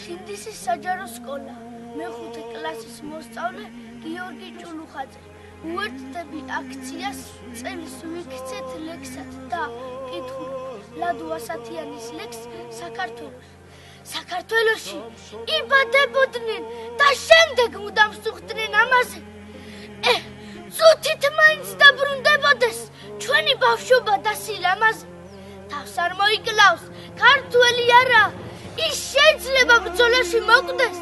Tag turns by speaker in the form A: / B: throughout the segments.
A: შინდისის საჯარო სკოლა. მეხუთე კლასის მოსწავლე გიორგი ჭულუხაძე. უერთდები აქციას წელის ვიქცეთ ლექსად და კითხულობ ლადო ასათიანის ლექს საქართველოს. საქართველოში იბადებოდნენ და შემდეგ მუდამ სუხდნენ ამაზე. წუთით მაინც დაბრუნდებოდეს ჩვენი ბავშვობა და სილამაზე. თავს არ მოიკლავს ქართველი არა, ის შეიძლება ბრძოლაში მოკვდეს.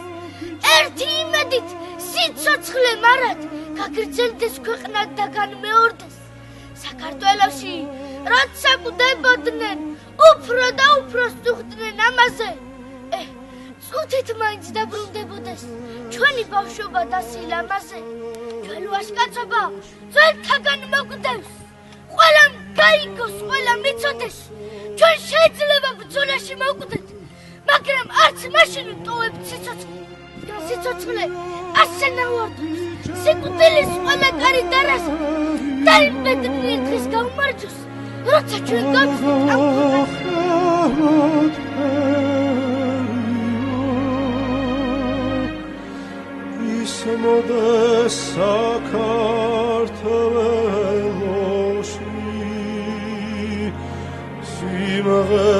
A: ერთი იმედით სიცოცხლე მარად გაგრძელდეს ქვეყნა და განმეორდეს. საქართველოში როცა კვდებოდნენ უფრო და უფრო სუხდნენ ამაზე. წუთით მაინც დაბრუნდებოდეს ჩვენი ბავშვობა და სილამაზე. ჩვენ ვაჟკაცობა ძველთაგან მოკვდევს. ყველამ გაიგოს, ყველამ იცოდეს. ჩვენ შეიძლება ბრძოლაში მოკვდეთ, მაგრამ არც მაშინ ვტოვებთ სიცოცხლე. სიცოცხლე ასე ნავარდებს სიკვდილის ყველა კარი დარას და იმედნი დღეს გაუმარჯოს, როცა ჩვენ გავხდით ამ
B: მოდეს საქართველოში სიმღერასა